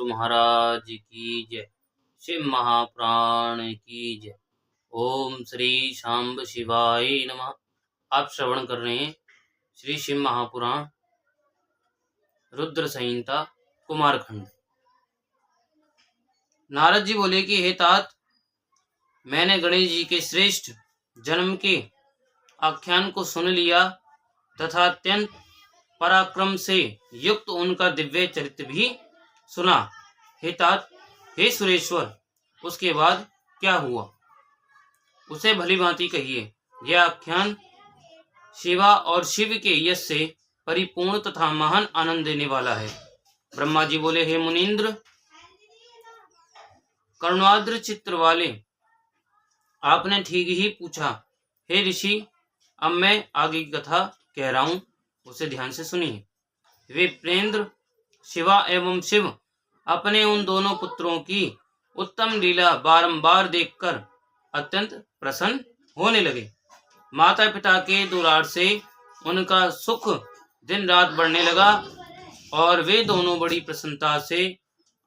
गुरु महाराज की जय। शिव महापुराण की जय। ओम श्री शांब शिवाय नमः। आप श्रवण कर रहे हैं श्री शिव महापुराण रुद्र संहिता कुमारखंड। नारद जी बोले कि हे तात, मैंने गणेश जी के श्रेष्ठ जन्म के आख्यान को सुन लिया तथा अत्यंत पराक्रम से युक्त उनका दिव्य चरित्र भी सुना। हे तात, हे सुरेश्वर, उसके बाद क्या हुआ उसे भली भांति कहिए। यह आख्यान शिवा और शिव के यश से परिपूर्ण तथा महान आनंद देने वाला है। ब्रह्मा जी बोले, हे मुनीन्द्र, करुणाद्र चित्र वाले, आपने ठीक ही पूछा। हे ऋषि, अब मैं आगे की कथा कह रहा हूं, उसे ध्यान से सुनिए। वे प्रेंद्र शिवा एवं शिव अपने उन दोनों पुत्रों की उत्तम लीला बारंबार देखकर अत्यंत प्रसन्न होने लगे। माता पिता के दुलार से उनका सुख दिन रात बढ़ने लगा और वे दोनों बड़ी प्रसन्नता से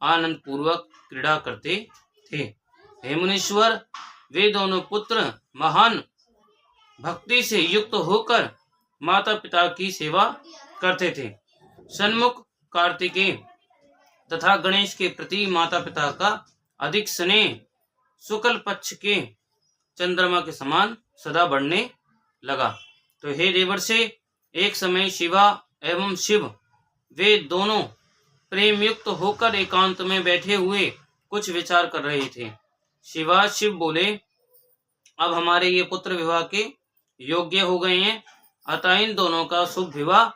आनंद पूर्वक क्रीड़ा करते थे। हे मुनीश्वर, वे दोनों पुत्र महान भक्ति से युक्त होकर माता पिता की सेवा करते थे। सन्मुख कार्तिकेय तथा गणेश के प्रति माता पिता का अधिक स्नेह शुक्ल पक्ष के चंद्रमा के समान सदा बढ़ने लगा। तो हे देवर्षि, एक समय शिवा एवं शिव वे दोनों प्रेम युक्त होकर एकांत में बैठे हुए कुछ विचार कर रहे थे। शिवा शिव बोले, अब हमारे ये पुत्र विवाह के योग्य हो गए हैं, अतः इन दोनों का शुभ विवाह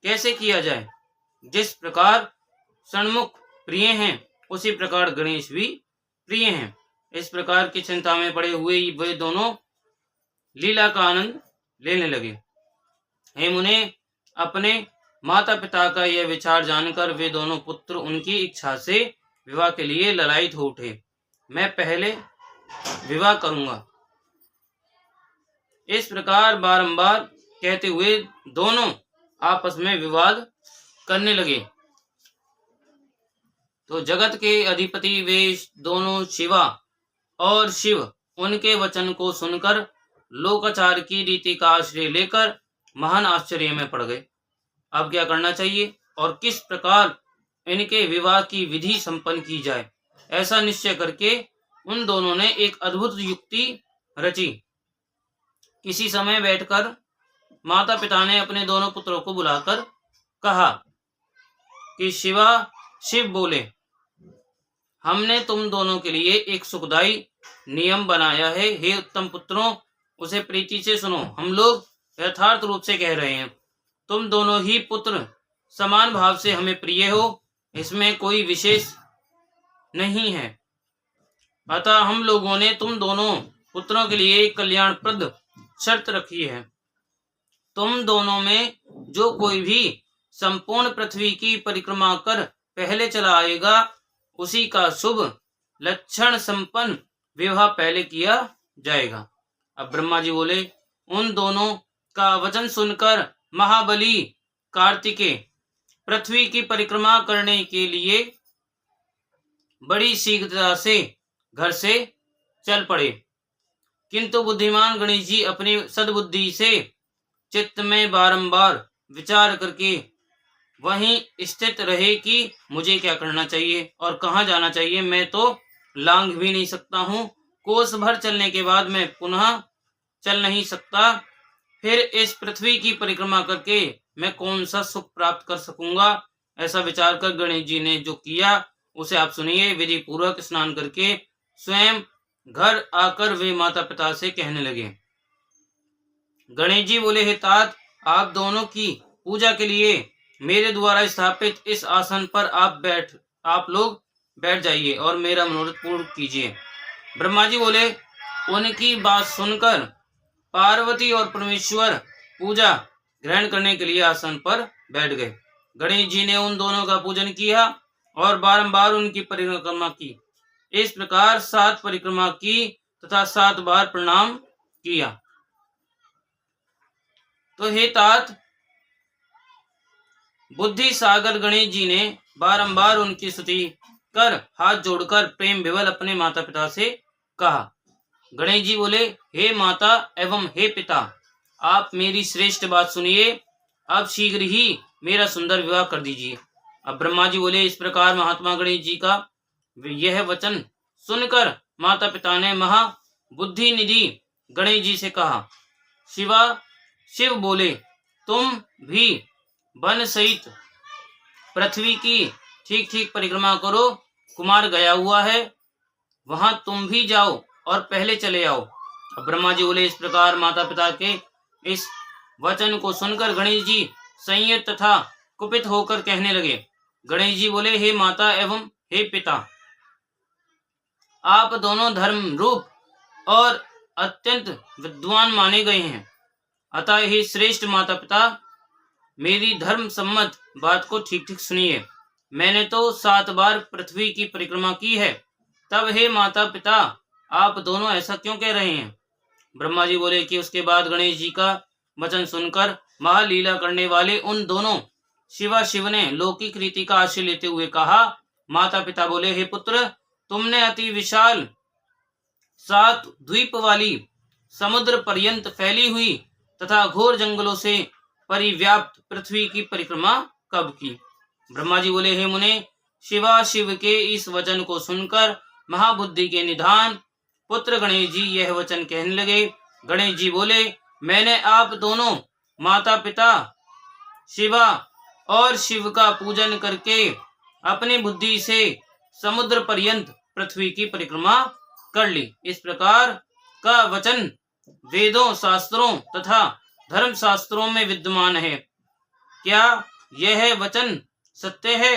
कैसे किया जाए। जिस प्रकार सन्मुख प्रिय हैं, उसी प्रकार गणेश भी प्रिय हैं। इस प्रकार की चिंता में पड़े हुए वे दोनों लीला का आनंद लेने लगे। हे मुने, अपने माता पिता का यह विचार जानकर वे दोनों पुत्र उनकी इच्छा से विवाह के लिए ललायित हो उठे। मैं पहले विवाह करूंगा, इस प्रकार बारंबार कहते हुए दोनों आपस में विवाद करने लगे। तो जगत के अधिपति वे दोनों शिवा और शिव उनके वचन को सुनकर लोकाचार की रीति का आश्रय लेकर महान आश्चर्य में पड़ गए। अब क्या करना चाहिए और किस प्रकार इनके विवाह की विधि संपन्न की जाए, ऐसा निश्चय करके उन दोनों ने एक अद्भुत युक्ति रची। किसी समय बैठकर माता पिता ने अपने दोनों पुत्रों को बुलाकर कहा कि शिवा शिव बोले, हमने तुम दोनों के लिए एक सुखदायी नियम बनाया है। हे उत्तम पुत्रों, उसे प्रीति से सुनो। हम लोग यथार्थ रूप से कह रहे हैं, तुम दोनों ही पुत्र समान भाव से हमें प्रिय हो, इसमें कोई विशेष नहीं है। अतः हम लोगों ने तुम दोनों पुत्रों के लिए एक कल्याणप्रद शर्त रखी है। तुम दोनों में जो कोई भी संपूर्ण पृथ्वी की परिक्रमा कर पहले चला आएगा, उसी का शुभ लक्षण संपन्न विवाह पहले किया जाएगा। अब ब्रह्मा जी बोले, उन दोनों का वचन सुनकर महाबली कार्तिकेय पृथ्वी की परिक्रमा करने के लिए बड़ी शीघ्रता से घर से चल पड़े। किंतु बुद्धिमान गणेश जी अपनी सद्बुद्धि से चित्त में बारंबार विचार करके वहीं स्थित रहे कि मुझे क्या करना चाहिए और कहाँ जाना चाहिए। मैं तो लांघ भी नहीं सकता हूँ, कोस भर चलने के बाद मैं पुनः चल नहीं सकता, फिर इस पृथ्वी की परिक्रमा करके मैं कौन सा सुख प्राप्त कर सकूंगा। ऐसा विचार कर गणेश जी ने जो किया उसे आप सुनिए। विधि पूर्वक स्नान करके स्वयं घर आकर वे माता पिता से कहने लगे। गणेश जी बोले, हे तात, आप दोनों की पूजा के लिए मेरे द्वारा स्थापित इस आसन पर आप लोग बैठ जाइए और मेरा मनोरथ पूर्ण कीजिए। ब्रह्मा जी बोले, उनकी बात सुनकर पार्वती और परमेश्वर पूजा ग्रहण करने के लिए आसन पर बैठ गए। गणेश जी ने उन दोनों का पूजन किया और बारंबार उनकी परिक्रमा की। इस प्रकार 7 परिक्रमा की तथा 7 बार प्रणाम किया। तो हे तात, बुद्धि सागर गणेश जी ने बारंबार उनकी स्तुति कर हाथ जोड़कर प्रेम विवल अपने माता पिता से कहा। गणेश जी बोले, हे माता एवं हे पिता, आप मेरी श्रेष्ठ बात सुनिए, अब शीघ्र ही मेरा सुंदर विवाह कर दीजिए। अब ब्रह्मा जी बोले, इस प्रकार महात्मा गणेश जी का यह वचन सुनकर माता पिता ने महाबुद्धि निधि गणेश जी से कहा। शिव बोले, तुम भी वन सहित पृथ्वी की ठीक ठीक परिक्रमा करो, कुमार गया हुआ है, वहां तुम भी जाओ और पहले चले आओ। अब ब्रह्मा जी बोले, इस प्रकार माता पिता के इस वचन को सुनकर गणेश जी संयत तथा कुपित होकर कहने लगे। गणेश जी बोले, हे माता एवं हे पिता, आप दोनों धर्म रूप और अत्यंत विद्वान माने गए हैं, अतः हे श्रेष्ठ माता पिता, मेरी धर्म सम्मत बात को ठीक ठीक सुनिए। मैंने तो 7 बार पृथ्वी की परिक्रमा की है, तब हे माता पिता, आप दोनों ऐसा क्यों कह रहे हैं? ब्रह्मा जी बोले कि उसके बाद गणेश जी का वचन सुनकर महालीला करने वाले उन दोनों शिव ने लौकिक रीति का आश्रय लेते हुए कहा। माता पिता बोले, हे पुत्र, तुमने अति विशाल 7 द्वीप वाली समुद्र पर्यंत फैली हुई तथा घोर जंगलों से परिव्याप्त पृथ्वी की परिक्रमा कब की? ब्रह्मा जी बोले, हे मुने, शिव के इस वचन को सुनकर महाबुद्धि के निधान पुत्र गणेश जी यह वचन कहने लगे। गणेश जी बोले, मैंने आप दोनों माता पिता शिवा और शिव का पूजन करके अपनी बुद्धि से समुद्र पर्यंत पृथ्वी की परिक्रमा कर ली। इस प्रकार का वचन वेदों, शास्त्रों तथा धर्म शास्त्रों में विद्यमान है। क्या यह वचन सत्य है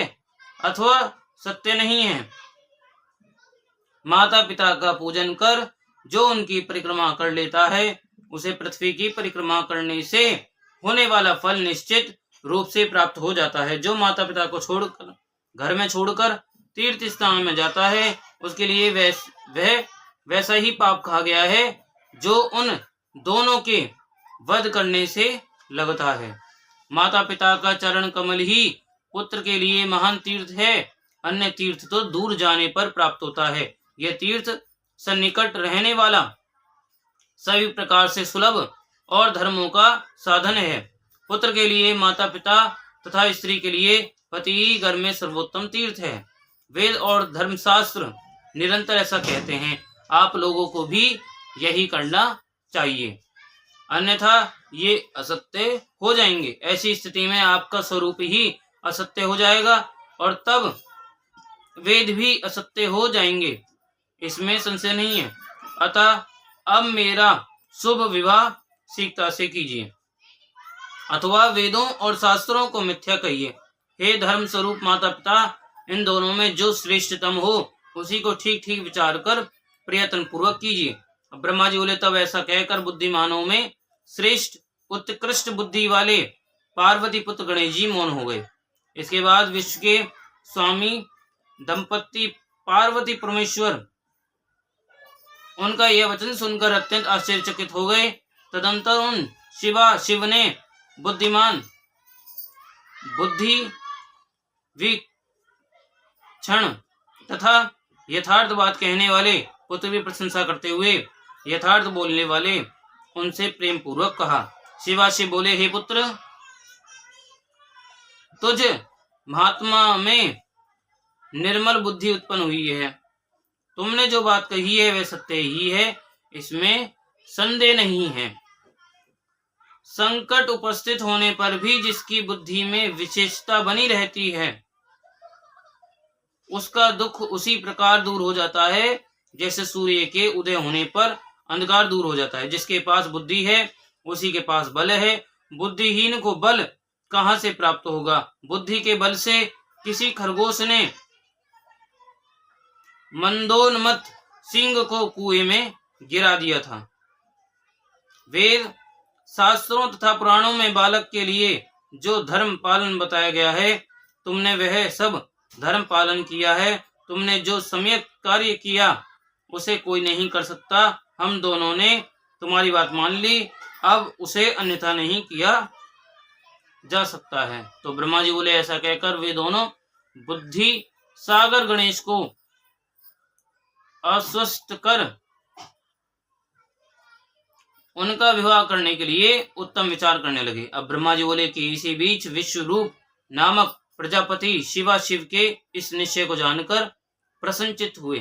अथवा सत्य नहीं है? माता पिता का पूजन कर जो उनकी परिक्रमा कर लेता है, उसे पृथ्वी की परिक्रमा करने से होने वाला फल निश्चित रूप से प्राप्त हो जाता है। जो माता पिता को छोड़कर घर में छोड़कर तीर्थ स्थान में जाता है, उसके लिए वह वैसा ही पाप कहा गया है जो उन दोनों के वध करने से लगता है। माता पिता का चरण कमल ही पुत्र के लिए महान तीर्थ है, अन्य तीर्थ तो दूर जाने पर प्राप्त होता है। यह तीर्थ सन्निकट रहने वाला, सभी प्रकार से सुलभ और धर्मों का साधन है। पुत्र के लिए माता पिता तथा स्त्री के लिए पति ही घर में सर्वोत्तम तीर्थ है। वेद और धर्मशास्त्र निरंतर ऐसा कहते हैं, आप लोगों को भी यही करना चाहिए, अन्यथा ये असत्य हो जाएंगे। ऐसी स्थिति में आपका स्वरूप ही असत्य हो जाएगा और तब वेद भी असत्य हो जाएंगे, इसमें संशय नहीं है। अतः अब मेरा शुभ विवाह शीघ्रता से कीजिए, अथवा वेदों और शास्त्रों को मिथ्या कहिए। हे धर्म स्वरूप माता पिता, इन दोनों में जो श्रेष्ठतम हो उसी को ठीक ठीक विचार कर प्रयत्न पूर्वक कीजिए। ब्रह्मा जी बोले, तब ऐसा कहकर बुद्धिमानों में श्रेष्ठ उत्कृष्ट बुद्धि वाले पार्वती पुत्र गणेश जी मौन हो गए। इसके बाद विश्व के स्वामी दंपति पार्वती परमेश्वर उनका यह वचन सुनकर अत्यंत आश्चर्यचकित हो गए। तदंतर उन शिव ने बुद्धिमान बुद्धि विक्षण तथा यथार्थ बात कहने वाले पुत्र की प्रशंसा करते हुए यथार्थ बोलने वाले उनसे प्रेम पूर्वक कहा। शिव बोले, हे पुत्र, तुझ महात्मा में निर्मल बुद्धि उत्पन्न हुई है। तुमने जो बात कही है वह सत्य ही है, इसमें संदेह नहीं है। संकट उपस्थित होने पर भी जिसकी बुद्धि में विशेषता बनी रहती है, उसका दुख उसी प्रकार दूर हो जाता है जैसे सूर्य के उदय होने पर अंधकार दूर हो जाता है। जिसके पास बुद्धि है उसी के पास बल है। बुद्धिहीन को बल कहां से प्राप्त होगा? बुद्धि के बल से किसी खरगोश ने मंदोन्मत्त सिंह को कुएं में गिरा दिया था। वेद शास्त्रों तथा पुराणों में बालक के लिए जो धर्म पालन बताया गया है, तुमने वह सब धर्म पालन किया है। तुमने जो सम्यक कार्य किया उसे कोई नहीं कर सकता। हम दोनों ने तुम्हारी बात मान ली, अब उसे अन्यथा नहीं किया जा सकता है। तो ब्रह्मा जी बोले, ऐसा कहकर वे दोनों बुद्धि सागर गणेश को आश्वस्त कर उनका विवाह करने के लिए उत्तम विचार करने लगे। अब ब्रह्मा जी बोले कि इसी बीच विश्वरूप नामक प्रजापति शिवा शिव के इस निश्चय को जानकर प्रसन्नचित्त हुए।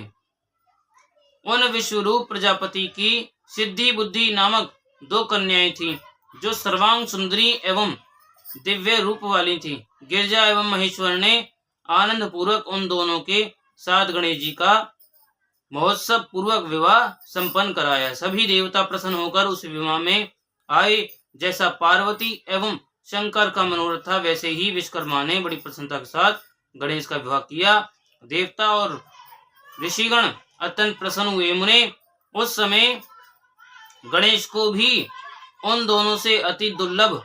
उन विश्वरूप प्रजापति की सिद्धि बुद्धि नामक 2 कन्याएं थीं, जो सर्वांग सुंदरी एवं दिव्य रूप वाली थीं। गिरजा एवं महेश्वर ने आनंद पूर्वक उन दोनों के साथ गणेश जी का महोत्सव पूर्वक विवाह संपन्न कराया। सभी देवता प्रसन्न होकर उस विवाह में आए। जैसा पार्वती एवं शंकर का मनोरथ था, वैसे ही विश्वकर्मा ने बड़ी प्रसन्नता के साथ गणेश का विवाह किया। देवता और ऋषिगण अत्यंत प्रसन्न हुए। मुने, उस समय गणेश को भी उन दोनों से अति दुर्लभ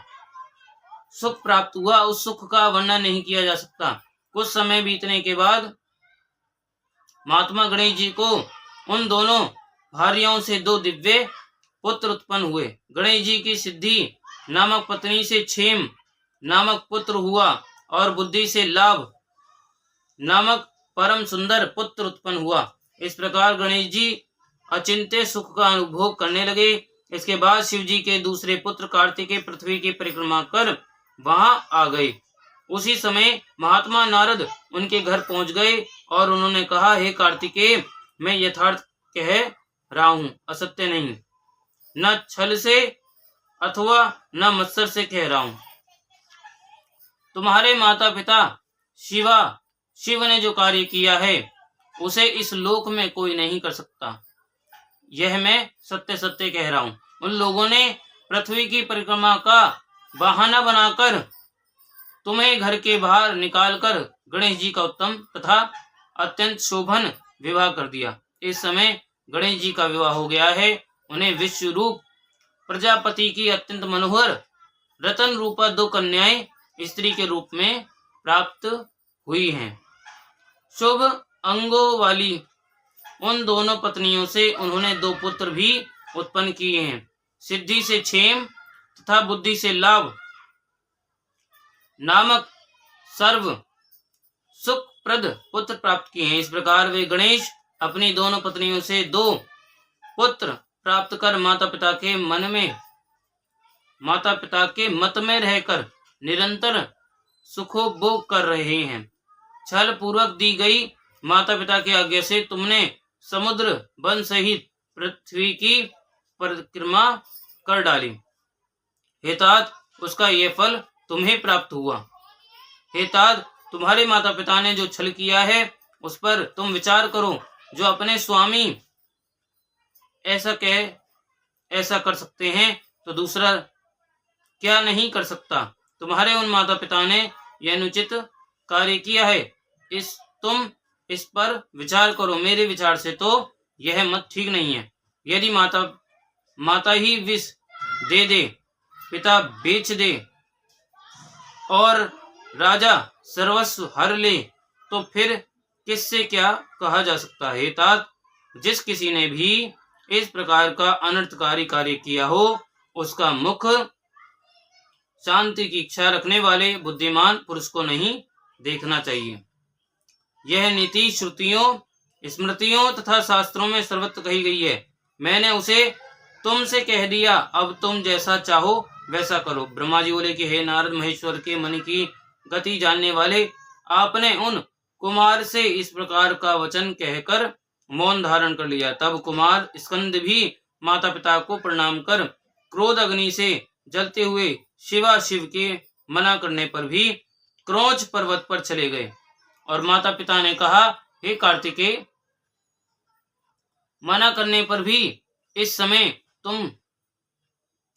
सुख प्राप्त हुआ। उस सुख का वर्णन नहीं किया जा सकता। कुछ समय बीतने के बाद महात्मा गणेश जी को उन दोनों भार्यों से 2 दिव्य पुत्र उत्पन्न हुए। गणेश जी की सिद्धि नामक पत्नी से क्षेम नामक पुत्र हुआ और बुद्धि से लाभ नामक परम सुंदर पुत्र उत्पन्न हुआ। इस प्रकार गणेश जी अचिंत्य सुख का अनुभव करने लगे। इसके बाद शिव जी के दूसरे पुत्र कार्तिकेय पृथ्वी की परिक्रमा कर वहां आ गए। उसी समय महात्मा नारद उनके घर पहुंच गए और उन्होंने कहा, हे कार्तिकेय, मैं यथार्थ कह रहा हूं, असत्य नहीं। न छल से अथवा न मत्सर से कह रहा हूं। तुम्हारे माता पिता शिव ने जो कार्य किया है उसे इस लोक में कोई नहीं कर सकता। यह मैं सत्य सत्य कह रहा हूं। उन लोगों ने पृथ्वी की परिक्रमा का बहाना बनाकर तुम्हें घर के बाहर निकालकर गणेश जी का उत्तम तथा अत्यंत शोभन विवाह कर दिया। इस समय गणेश जी का विवाह हो गया है। उन्हें विश्व रूप प्रजापति की अत्यंत मनोहर रतन रूपा 2 कन्याएं स्त्री के रूप में प्राप्त हुई हैं। शुभ अंगों वाली उन दोनों पत्नियों से उन्होंने 2 पुत्र भी उत्पन्न किए हैं। सिद्धि से क्षेम तथा बुद्धि से लाभ नामक सर्व सुखप्रद पुत्र प्राप्त किए हैं। इस प्रकार वे गणेश अपनी दोनों पत्नियों से 2 पुत्र प्राप्त कर माता पिता के मत में रहकर निरंतर सुखोपभोग कर रहे हैं। छल पूर्वक दी गई माता पिता की आज्ञा से तुमने समुद्र वन सहित पृथ्वी की परिक्रमा कर डाली। हे तात, उसका यह फल तुम्हें प्राप्त हुआ। हे तात, तुम्हारे माता पिता ने जो छल किया है उस पर तुम विचार करो। जो अपने स्वामी ऐसा कर सकते हैं तो दूसरा क्या नहीं कर सकता। तुम्हारे उन माता पिता ने यह अनुचित कार्य किया है। तुम इस पर विचार करो। मेरे विचार से तो यह मत ठीक नहीं है। यदि माता ही विष दे दे, पिता बेच दे और राजा सर्वस्व हर ले, तो फिर किससे क्या कहा जा सकता है। तात, जिस किसी ने भी इस प्रकार का अनर्थकारी कार्य किया हो, उसका मुख शांति की इच्छा रखने वाले बुद्धिमान पुरुष को नहीं देखना चाहिए। यह नीति श्रुतियों, स्मृतियों तथा शास्त्रों में सर्वत्र कही गई है। मैंने उसे तुमसे कह दिया, अब तुम जैसा चाहो वैसा करो। ब्रह्मा जी बोले कि हे नारद, महेश्वर के मन की गति जानने वाले, आपने उन कुमार से इस प्रकार का वचन कहकर मौन धारण कर लिया। तब कुमार स्कंद भी माता पिता को प्रणाम कर क्रोध अग्नि से जलते हुए शिवा शिव के मना करने पर भी क्रोच पर्वत पर चले गए। और माता पिता ने कहा, हे कार्तिकेय, मना करने पर भी इस समय तुम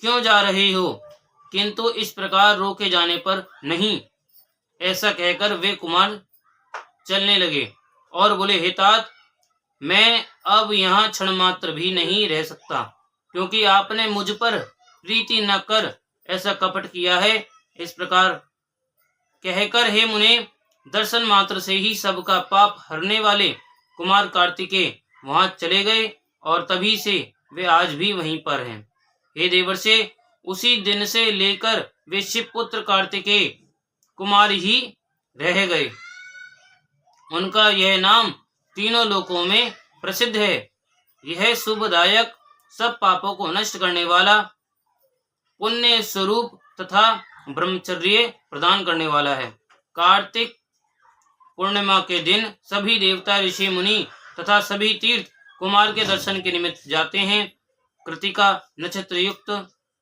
क्यों जा रहे हो, किंतु इस प्रकार रोके जाने पर नहीं। ऐसा कहकर वे कुमार चलने लगे और बोले, हे तात, मैं अब यहाँ क्षण मात्र भी नहीं रह सकता, क्योंकि आपने मुझ पर प्रीति न कर ऐसा कपट किया है। इस प्रकार कहकर हे मुने, दर्शन मात्र से ही सबका पाप हरने वाले कुमार कार्तिकेय वहां चले गए और तभी से वे आज भी वहीं पर हैं। हे देवर्षे, उसी दिन से लेकर वे शिवपुत्र कार्तिकेय कुमार ही रह गए। उनका यह नाम तीनों लोकों में प्रसिद्ध है। यह शुभदायक, सब पापों को नष्ट करने वाला, पुण्य स्वरूप तथा ब्रह्मचर्य प्रदान करने वाला है। कार्तिक पूर्णिमा के दिन सभी देवता, ऋषि, मुनि तथा सभी तीर्थ कुमार के दर्शन के निमित्त जाते हैं। कृतिका नक्षत्र युक्त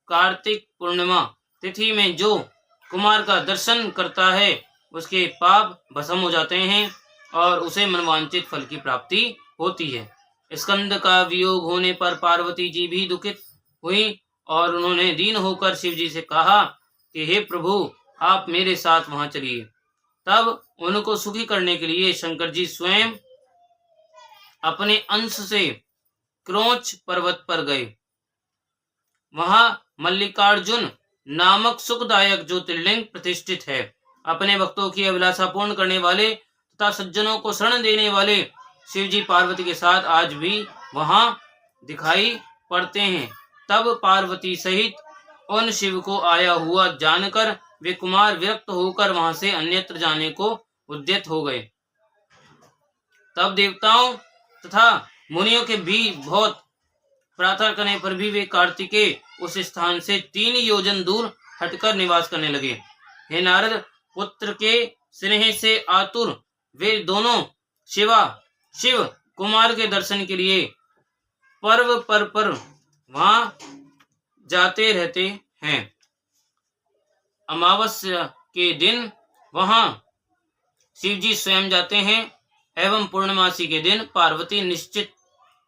कार्तिक पूर्णिमा तिथि में जो कुमार का दर्शन करता है उसके पाप भस्म हो जाते हैं और उसे मनवांचित फल की प्राप्ति होती है। स्कंद का वियोग होने पर पार्वती जी भी दुखित हुई और उन्होंने दीन होकर शिव जी से कहा कि हे प्रभु, आप मेरे साथ वहां चलिए। तब उनको सुखी करने के लिए शंकर जी स्वयं अपने अंश से क्रोंच पर्वत पर गए। वहां मल्लिकार्जुन नामक सुखदायक ज्योतिर्लिंग प्रतिष्ठित है। अपने भक्तों की अभिलाषा पूर्ण करने वाले तथा सज्जनों को शरण देने वाले शिव जी पार्वती के साथ आज भी वहां दिखाई पड़ते हैं। तब पार्वती सहित उन शिव को आया हुआ जानकर वे कुमार विरक्त होकर वहां से अन्यत्र जाने को उद्यत हो गए। तब देवताओं तथा मुनियों के भी बहुत प्रार्थना करने पर भी वे कार्तिकेय उस स्थान से 3 योजन दूर हटकर निवास करने लगे। हे नारद, पुत्र के स्नेह से आतुर वे दोनों शिव कुमार के दर्शन के लिए पर्व पर वहां जाते रहते हैं। अमावस्या के दिन वहां शिव जी स्वयं जाते हैं एवं पूर्णमासी के दिन पार्वती निश्चित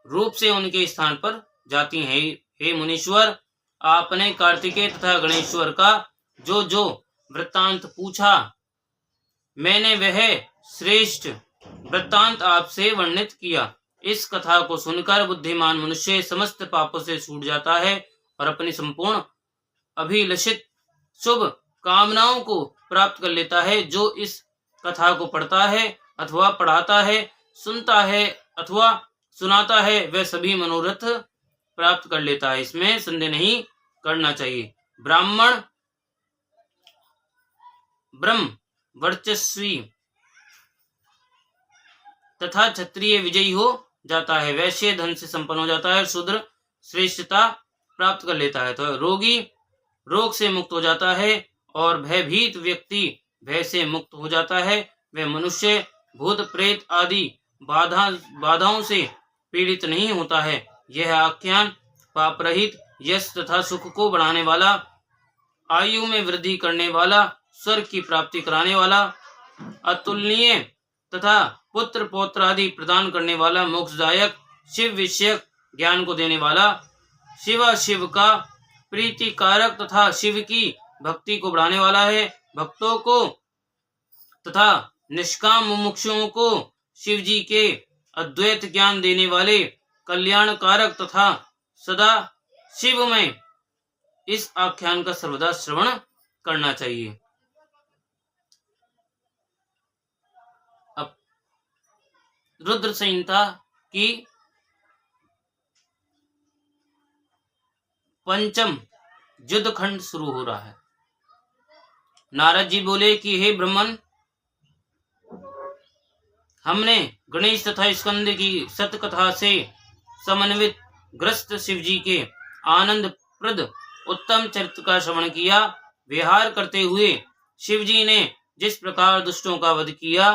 रूप से उनके स्थान पर जाती हैं। हे मुनीश्वर, आपने कार्तिकेय तथा गणेश्वर का जो वृत्तांत पूछा, मैंने वह श्रेष्ठ वृत्तांत आपसे वर्णित किया। इस कथा को सुनकर बुद्धिमान मनुष्य समस्त पापों से छूट जाता है और अपनी संपूर्ण अभिलषित शुभ कामनाओं को प्राप्त कर लेता है। जो इस कथा को पढ़ता है अथवा पढ़ाता है, सुनता है अथवा सुनाता है, वह सभी मनोरथ प्राप्त कर लेता है। इसमें संदेह नहीं करना चाहिए। ब्राह्मण ब्रह्म वर्चस्वी तथा क्षत्रिय विजयी हो जाता है, वैश्य धन से संपन्न हो जाता है, शूद्र श्रेष्ठता प्राप्त कर लेता है, तो रोगी रोग से मुक्त हो जाता है और भयभीत व्यक्ति भय से मुक्त हो जाता है। वह मनुष्य भूत प्रेत आदि बाधाओं से पीड़ित नहीं होता है। यह आख्यान पाप रहित, यश तथा सुख को बढ़ाने वाला, आयु में वृद्धि करने वाला, स्वर्ग की प्राप्ति कराने वाला, अतुलनीय तथा पुत्र पौत्र आदि प्रदान करने वाला, मोक्षदायक, शिव विषयक ज्ञान को देने वाला, शिव का प्रीतिकारक तथा शिव की भक्ति को बढ़ाने वाला है। भक्तों को तथा निष्काम मुमुक्षुओं को शिव जी के अद्वैत ज्ञान देने वाले, कल्याणकारक तथा सदा शिवमय इस आख्यान का सर्वदा श्रवण करना चाहिए। अब रुद्र संहिता की पंचम युद्ध खंड शुरू हो रहा है। नारद जी बोले कि हे ब्रह्मन, हमने गणेश तथा स्कंद की सतकथा से समन्वित ग्रस्त शिव जी के आनंद प्रद उत्तम चरित्र का श्रवण किया। विहार करते हुए शिव जी ने जिस प्रकार दुष्टों का वध किया,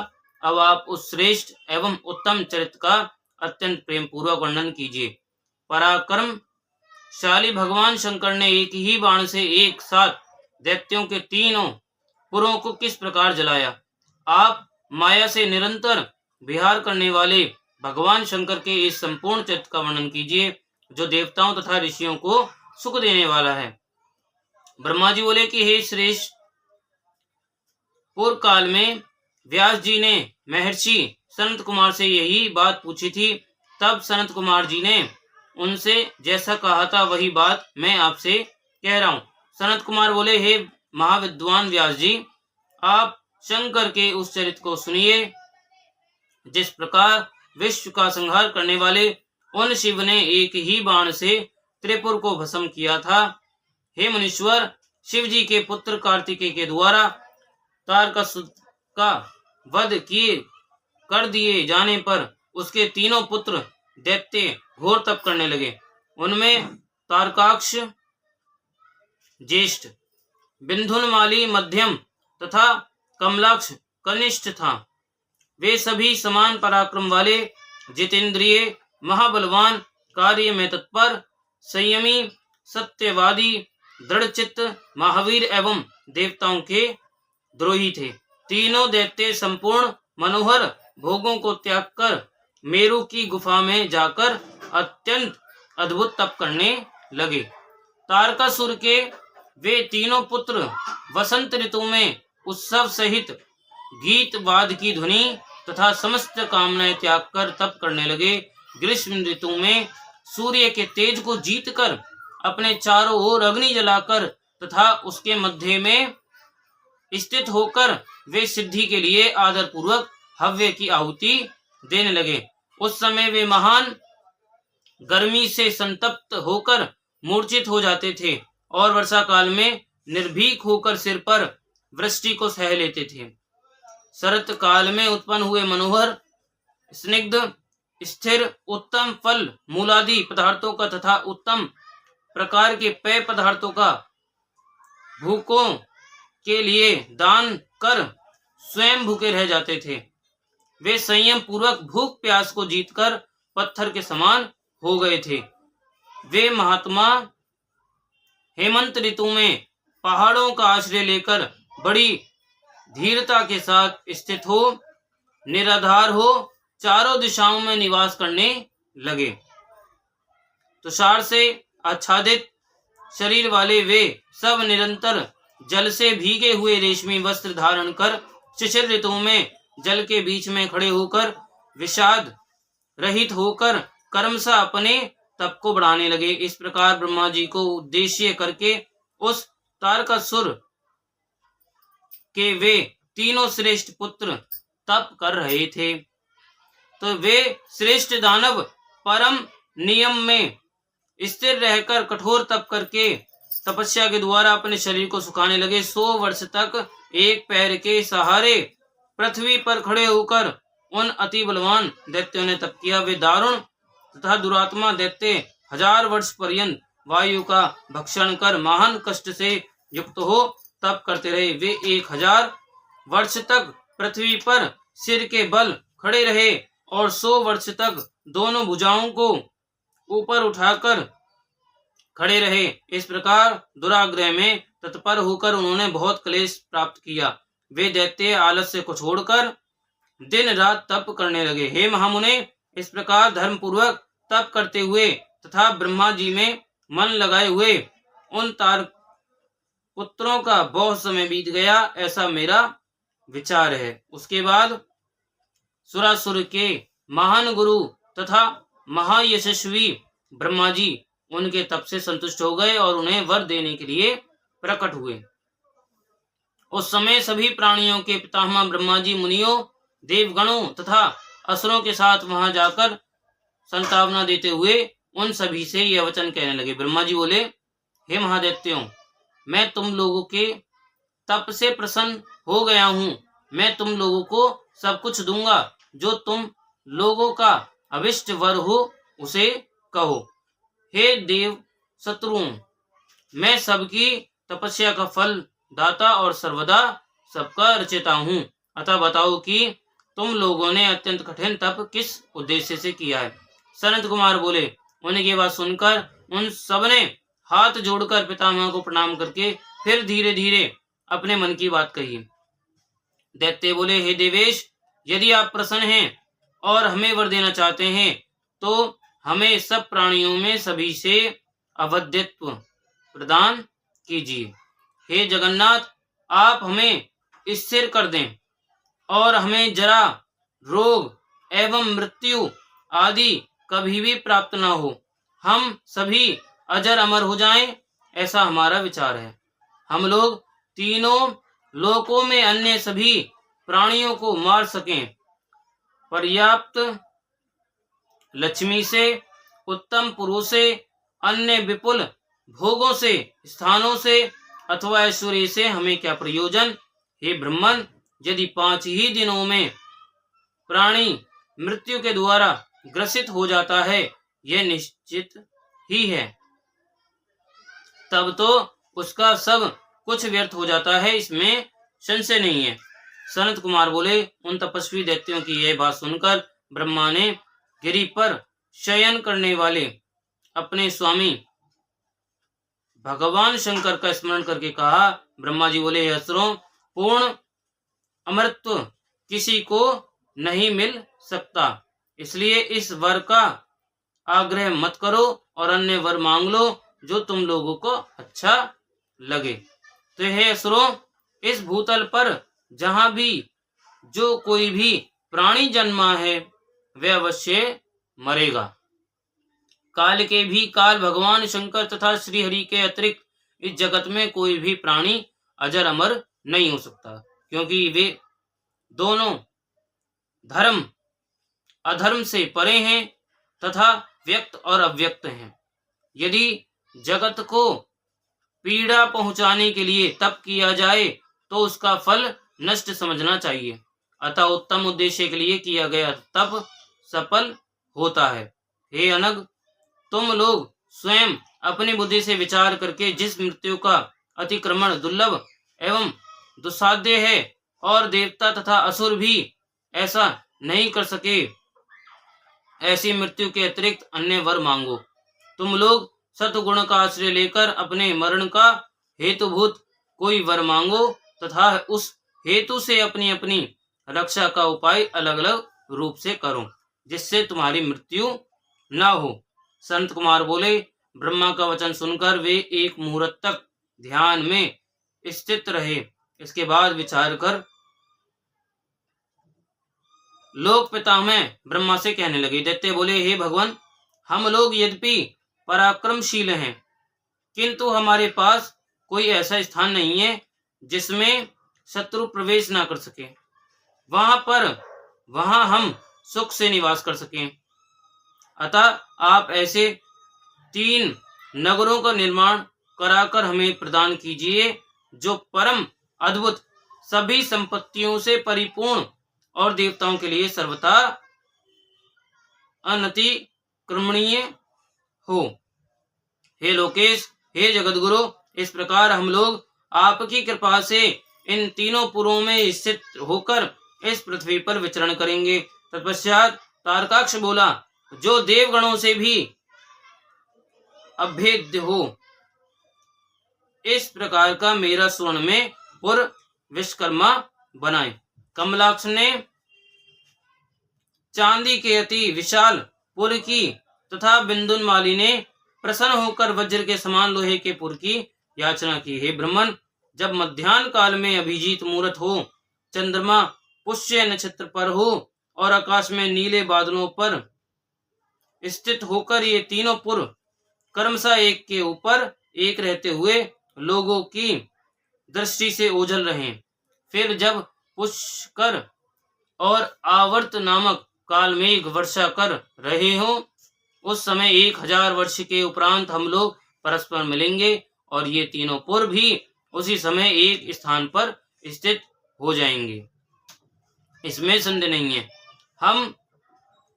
अब आप उस श्रेष्ठ एवं उत्तम चरित्र का अत्यंत प्रेम पूर्वक वर्णन कीजिए। पराक्रमशाली भगवान शंकर ने एक ही बाण से एक साथ दैत्यों के तीनों पुरों को किस प्रकार जलाया। आप माया से निरंतर विहार करने वाले भगवान शंकर के इस संपूर्ण चरित्र का वर्णन कीजिए, जो देवताओं तथा ऋषियों को सुख देने वाला है। ब्रह्मा जी बोले कि हे श्रेष्ठ, पूर्व काल में व्यास जी ने महर्षि सनत कुमार से यही बात पूछी थी। तब सनत कुमार जी ने उनसे जैसा कहा था वही बात मैं आपसे कह रहा हूँ। सनत कुमार बोले, हे महाविद्वान व्यास जी, आप शंकर के उस चरित्र को सुनिए जिस प्रकार विश्व का संहार करने वाले उन शिव ने एक ही बाण से त्रिपुर को भस्म किया था। हे मुनीश्वर, शिव जी के पुत्र कार्तिकेय के द्वारा तारकासुर का वध किए कर दिए जाने पर उसके तीनों पुत्र दैत्य घोर तप करने लगे। उनमें तारकाक्ष ज्येष्ठ, बिंधुनमाली मध्यम तथा कमलाक्ष कनिष्ठ था। वे सभी समान पराक्रम वाले, जितेंद्रिय, महाबलवान, कार्य में तत्पर, संयमी, सत्यवादी, दृढ़चित्त, महावीर एवं देवताओं के द्रोही थे। तीनों दैत्य संपूर्ण मनोहर भोगों को त्याग कर मेरु की गुफा में जाकर अत्यंत अद्भुत तप करने लगे। तारकासुर के वे तीनों पुत्र वसंत ऋतु में उत्सव सहित गीत वाद की ध्वनि तथा समस्त कामनाएं त्याग कर तप करने लगे। ग्रीष्म ऋतु में सूर्य के तेज को जीतकर अपने चारों ओर अग्नि जलाकर तथा उसके मध्य में स्थित होकर वे सिद्धि के लिए आदर पूर्वक हव्य की आहुति देने लगे। उस समय वे महान गर्मी से संतप्त होकर मूर्छित हो जाते थे और वर्षा काल में निर्भीक होकर सिर पर वृष्टि को सह लेते थे। शरत काल में उत्पन्न हुए मनोहर, स्निग्ध, स्थिर, उत्तम फल मूलादि पदार्थों का तथा उत्तम प्रकार के पेय पदार्थों का भूखों के लिए दान कर स्वयं भूखे रह जाते थे। वे संयम पूर्वक भूख प्यास को जीतकर पत्थर के समान हो गए थे। वे महात्मा हेमंत ऋतु में पहाड़ों का आश्रय लेकर बड़ी धीरता के साथ स्थित हो, निराधार हो, चारों दिशाओं में निवास करने लगे। तुषार से आच्छादित शरीर वाले वे सब निरंतर जल से भीगे हुए रेशमी वस्त्र धारण कर शिशिर ऋतु में जल के बीच में खड़े होकर विषाद रहित होकर कर्मशः अपने तप को बढ़ाने लगे। इस प्रकार ब्रह्मा जी को उद्देश्य करके उस तारकासुर के वे तीनों श्रेष्ठ पुत्र तप कर रहे थे। तो वे श्रेष्ठ दानव परम नियम में स्थिर रहकर कठोर तप करके तपस्या के द्वारा अपने शरीर को सुखाने लगे। 100 वर्ष तक एक पैर के सहारे पृथ्वी पर खड़े होकर उन अति बलवान दैत्यों ने तप किया। वे दारुण तथा दुरात्मा दैत्य 1000 वर्ष पर्यंत वायु का भक्षण कर महान कष्ट से युक्त हो तप करते रहे। वे 1000 वर्ष तक पृथ्वी पर सिर के बल खड़े रहे और 100 वर्ष तक दोनों भुजाओं को ऊपर उठाकर खड़े रहे। इस प्रकार दुराग्रह में तत्पर होकर उन्होंने बहुत क्लेश प्राप्त किया। वे दैत्य आलस्य को छोड़कर दिन रात तप करने लगे। हे महामुने, इस प्रकार धर्म पूर्वक तप करते हुए तथा ब्रह्मा जी में मन लगाए हुए उन तार पुत्रों का बहुत समय बीत गया, ऐसा मेरा विचार है। उसके बाद सुरासुर के महान गुरु तथा महायशस्वी ब्रह्मा जी उनके तप से संतुष्ट हो गए और उन्हें वर देने के लिए प्रकट हुए। उस समय सभी प्राणियों के पितामह ब्रह्मा जी मुनियों, देवगणों तथा असुरों के साथ वहां जाकर संतावना देते हुए उन सभी से यह वचन कहने लगे। ब्रह्मा जी बोले, हे महादैत्यों, मैं तुम लोगों के तप से प्रसन्न हो गया हूँ। मैं तुम लोगों को सब कुछ दूंगा। जो तुम लोगों का अभिष्ट वर हो उसे कहो। हे देव शत्रुओं, मैं सबकी तपस्या का फल दाता और सर्वदा सबका रचयिता हूँ। अतः बताओ कि तुम लोगों ने अत्यंत कठिन तप किस उद्देश्य से किया है। सनत कुमार बोले। उनकी बात सुनकर उन सबने हाथ जोड़कर पितामह को प्रणाम करके फिर धीरे धीरे अपने मन की बात कही। दैत्य बोले, हे देवेश, यदि आप प्रसन्न हैं और हमें वर देना चाहते हैं तो हमें सब प्राणियों में सभी से अवध्यत्व प्रदान कीजिए। हे जगन्नाथ, आप हमें स्थिर कर दें और हमें जरा, रोग एवं मृत्यु आदि कभी भी प्राप्त न हो। हम सभी अजर अमर हो जाएं, ऐसा हमारा विचार है। हम लोग तीनों लोकों में अन्य सभी प्राणियों को मार सकें। पर्याप्त लक्ष्मी से, उत्तम पुरुष से, अन्य विपुल भोगों से, स्थानों से अथवा ऐश्वर्य से हमें क्या प्रयोजन। हे ब्रह्मन, यदि 5 ही दिनों में प्राणी मृत्यु के द्वारा ग्रसित हो जाता है, यह निश्चित ही है, तब तो उसका सब कुछ व्यर्थ हो जाता है, इसमें संशय नहीं है। सनत कुमार बोले, उन तपस्वी दैत्यों की यह बात सुनकर ब्रह्मा ने गिरि पर शयन करने वाले अपने स्वामी भगवान शंकर का स्मरण करके कहा। ब्रह्मा जी बोले, हे असुरों, पूर्ण अमरत्व किसी को नहीं मिल सकता, इसलिए इस वर का आग्रह मत करो और अन्य वर मांग लो जो तुम लोगों को अच्छा लगे। तो हे असुरों, इस भूतल पर जहां भी जो कोई भी प्राणी जन्मा है वह अवश्य मरेगा। काल के भी काल भगवान शंकर तथा श्री हरि के अतिरिक्त इस जगत में कोई भी प्राणी अजर अमर नहीं हो सकता, क्योंकि वे दोनों धर्म अधर्म से परे हैं तथा व्यक्त और अव्यक्त हैं। यदि जगत को पीड़ा पहुंचाने के लिए तप किया जाए तो उसका फल नष्ट समझना चाहिए, अतः उत्तम उद्देश्य के लिए किया गया तप सफल होता है। हे अनग, तुम लोग स्वयं अपनी बुद्धि से विचार करके जिस मृत्यु का अतिक्रमण दुर्लभ एवं दुस्साध्य है और देवता तथा असुर भी ऐसा नहीं कर सके, ऐसी मृत्यु के अतिरिक्त अन्य वर मांगो। तुम लोग सतगुण का आश्रय लेकर अपने मरण का हेतुभूत कोई वर मांगो तथा उस हेतु से अपनी अपनी रक्षा का उपाय अलग अलग रूप से करो, जिससे तुम्हारी मृत्यु न हो। संत कुमार बोले, ब्रह्मा का वचन सुनकर वे एक मुहूर्त तक ध्यान में स्थित रहे। इसके बाद विचार कर लोक पितामह ब्रह्मा से कहने लगे। दैत्य बोले, हे भगवान, हम लोग यद्यपि पराक्रमशील हैं, किंतु हमारे पास कोई ऐसा स्थान नहीं है जिसमें शत्रु प्रवेश ना कर सके, वहां हम सुख से निवास कर सकें। अतः आप ऐसे 3 नगरों का निर्माण कराकर हमें प्रदान कीजिए जो परम अद्भुत, सभी संपत्तियों से परिपूर्ण और देवताओं के लिए सर्वथा अनतिक्रमणीय हो। हे लोकेश, हे जगतगुरु, इस प्रकार हम लोग आपकी कृपा से इन तीनों पुरों में स्थित होकर इस पृथ्वी पर विचरण करेंगे। तत्पश्चात तारकाक्ष बोला, जो देवगणों से भी अभेद्य हो, इस प्रकार का मेरा स्वर्ण में पुर विश्वकर्मा बनाए। कमलाक्ष ने चांदी के अति विशाल पुर की तथा बिंदुनमाली ने प्रसन्न होकर वज्र के समान लोहे के पुर की याचना की। हे ब्रह्मन, जब मध्याह्न काल में अभिजीत मुहूर्त हो, चंद्रमा पुष्य नक्षत्र पर हो और आकाश में नीले बादलों पर स्थित होकर ये तीनों पुर क्रमशः एक के ऊपर एक रहते हुए लोगों की दृष्टि से ओझल रहें, फिर जब पुष्कर और आवर्त नामक काल मेघ वर्षा कर रहे हो, उस समय 1000 वर्ष के उपरांत हम लोग परस्पर मिलेंगे और ये तीनों पुर भी उसी समय एक स्थान पर स्थित हो जाएंगे, इसमें संदेह नहीं है। हम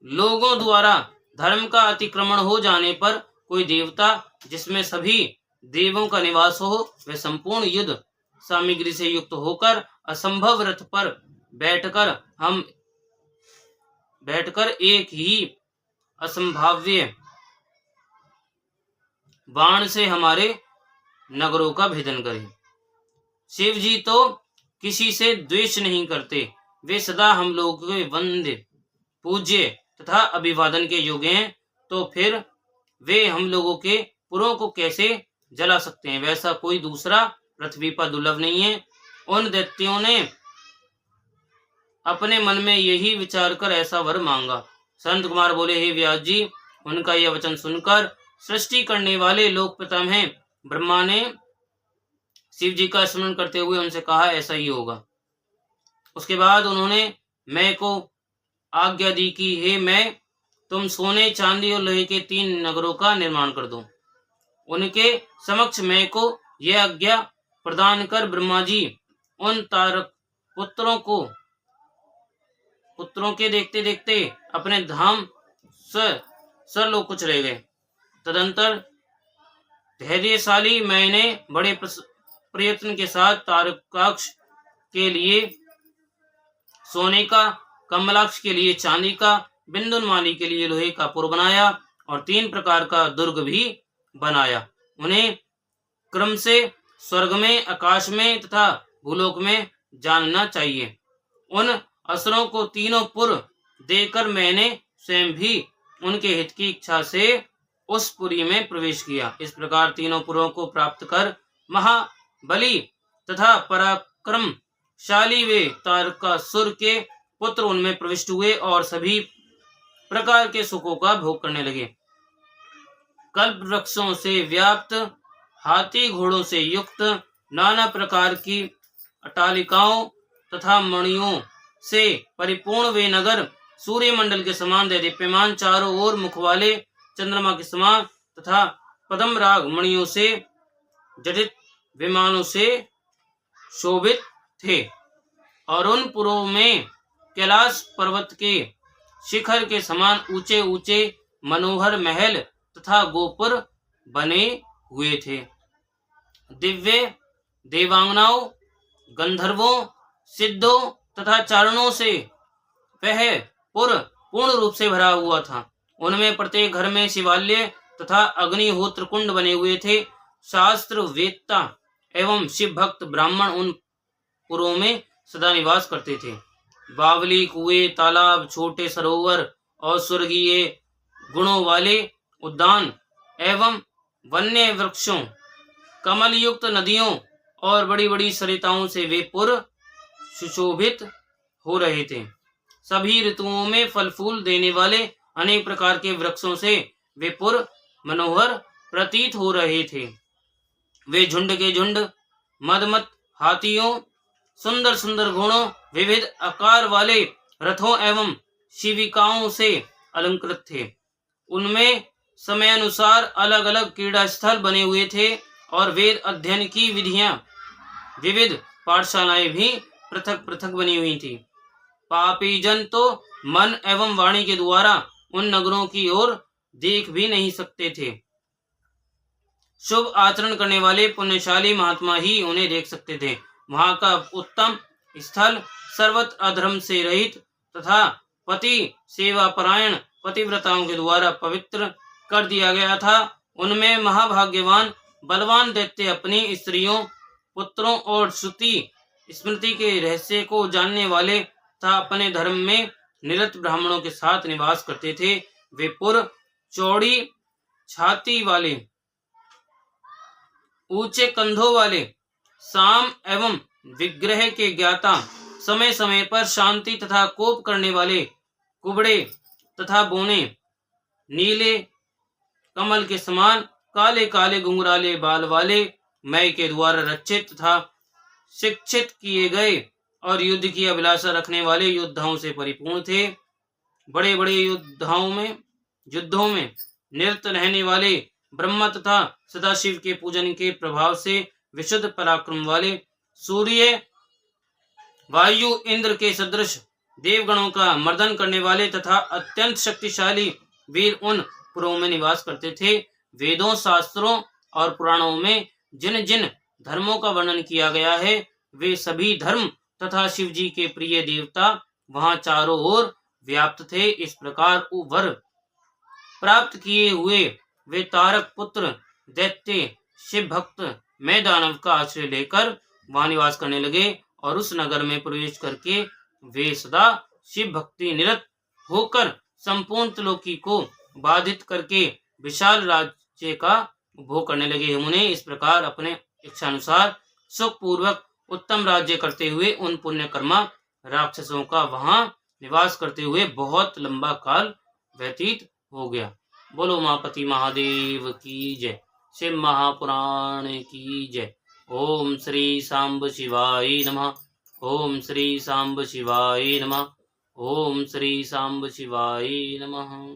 लोगों द्वारा धर्म का अतिक्रमण हो जाने पर कोई देवता जिसमें सभी देवों का निवास हो, वह संपूर्ण युद्ध सामग्री से युक्त होकर असंभव रथ पर बैठकर एक ही असंभाव्य बाण से हमारे नगरों का भेदन करे। शिव जी तो किसी से द्वेष नहीं करते, वे सदा हम लोगों के वंद्य पूज्य तथा अभिवादन के योग्य हैं, तो फिर वे हम लोगों के पुरों को कैसे जला सकते हैं? वैसा कोई दूसरा पृथ्वी पर दुर्लभ नहीं है। उन दैत्यों ने अपने मन में यही विचार कर ऐसा वर मांगा। संत कुमार बोले, हे व्यास जी, उनका यह वचन सुनकर सृष्टि करने वाले लोक पितामह ब्रह्मा ने शिव जी का स्मरण करते हुए उनसे कहा, ऐसा ही होगा। उसके बाद उन्होंने मैं को आज्ञा दी कि हे मैं, तुम सोने चांदी और लोहे के 3 नगरों का निर्माण कर दो। उनके समक्ष मैं को यह आज्ञा प्रदान कर ब्रह्मा जी उन तारक पुत्रों को पुत्रों के देखते देखते अपने धाम स्वलोक को चले गए। तदंतर धैर्यशाली मैंने बड़े प्रयत्न के साथ तारकाक्ष के लिए सोने का, कमलाक्ष के लिए चांदी का, बिंदुनमाली के लिए लोहे का पुर बनाया और 3 प्रकार का दुर्ग भी बनाया। उन्हें क्रम से स्वर्ग में, आकाश में तथा भूलोक में जानना चाहिए। उन असुरों को तीनों पुर देकर मैंने स्वयं भी उनके हित की इच्छा से उस पुरी में प्रवेश किया। इस प्रकार तीनों पुरों को प्राप्त कर महाबली तथा पराक्रमशाली वे तारकासुर के पुत्र उनमें प्रविष्ट हुए और सभी प्रकार के सुखों का भोग करने लगे। कल्प वृक्षों से व्याप्त, हाथी घोड़ों से युक्त, नाना प्रकार की अट्टालिकाओं तथा मणियों से परिपूर्ण वे नगर, सूर्यमंडल के समान देदीप्यमान, चारों ओर मुख वाले चंद्रमा के समान तथा पद्म राग मणियों से जटित विमानों से शोभित थे। और उन पुरों में कैलाश पर्वत के शिखर के समान ऊंचे ऊंचे मनोहर महल तथा गोपुर बने हुए थे। दिव्य देवांगनाओं, गंधर्वों, सिद्धों तथा चारणों से वह पुर पूर्ण रूप से भरा हुआ था। उनमें प्रत्येक घर में शिवालय तथा अग्निहोत्र कुंड बने हुए थे। शास्त्र वेत्ता एवं शिव भक्त ब्राह्मण उन पुरों में सदा निवास करते थे। बावली, कुएं, तालाब, छोटे सरोवर और स्वर्गीय गुणों वाले उद्यान एवं वन्य वृक्षों, कमल युक्त नदियों और बड़ी बड़ी सरिताओं से वे पुर सुशोभित हो रहे थे। सभी ऋतुओं में फल फूल देने वाले अनेक प्रकार के वृक्षों से वे पुर मनोहर प्रतीत हो रहे थे। वे झुंड के झुंड मदमत हाथियों, सुंदर सुंदर घोड़ों, विविध आकार वाले रथों एवं शिविकाओं से अलंकृत थे। उनमें समय अनुसार अलग अलग क्रीड़ा स्थल बने हुए थे और वेद अध्ययन की विधियां, विविध पाठशालाएं भी पृथक पृथक बनी हुई थी। पापी जन तो मन एवं वाणी के द्वारा उन नगरों की ओर देख भी नहीं सकते थे। शुभ आचरण करने वाले पुण्यशाली महात्मा ही उन्हें देख सकते थे। वहां का उत्तम स्थल सर्वत्र अधर्म से रहित तथा पति सेवा परायण पतिव्रताओं के द्वारा पवित्र कर दिया गया था। उनमें महाभाग्यवान बलवान दैत्य अपनी स्त्रियों, पुत्रों और श्रुति स्मृति के रहस्य को जानने वाले तथा अपने धर्म में निरत ब्राह्मणों के साथ निवास करते थे। वे पुर चौड़ी छाती वाले, ऊंचे कंधों वाले, साम एवं विग्रह के ज्ञाता, समय समय पर शांति तथा कोप करने वाले, कुबड़े तथा बोने, नीले कमल के समान काले काले घुंघराले बाल वाले, मय के द्वारा रक्षित तथा शिक्षित किए गए और युद्ध की अभिलाषा रखने वाले योद्धाओं से परिपूर्ण थे। बड़े बड़े युद्धों में निरत रहने वाले, ब्रह्मा तथा सदाशिव के पूजन के प्रभाव से विशुद्ध पराक्रम वाले, सूर्य वायु इंद्र के सदृश देवगणों का मर्दन करने वाले तथा अत्यंत शक्तिशाली वीर उन पुरों में निवास करते थे। वेदों, शास्त्रों और पुराणों में जिन जिन धर्मों का वर्णन किया गया है, वे सभी धर्म तथा शिव जी के प्रिय देवता वहां चारों ओर व्याप्त थे। इस प्रकार वर प्राप्त किए हुए वे तारक पुत्र दैत्य शिव भक्त में दानव का आश्रय लेकर वहां निवास करने लगे और उस नगर में प्रवेश करके वे सदा शिव भक्ति निरत होकर संपूर्ण त्रिलोकी को बाधित करके विशाल राज्य का उपभोग करने लगे। उन्हें इस प्रकार अपने इच्छानुसार सुख पूर्वक उत्तम राज्य करते हुए उन पुण्यकर्मा राक्षसों का वहां निवास करते हुए बहुत लंबा काल व्यतीत हो गया। बोलो उमापति महादेव की जय। शिव महापुराण की जय। ओम श्री सांब शिवाय नमः। ओम श्री सांब शिवाय नमः। ओम श्री सांब शिवाय नमः।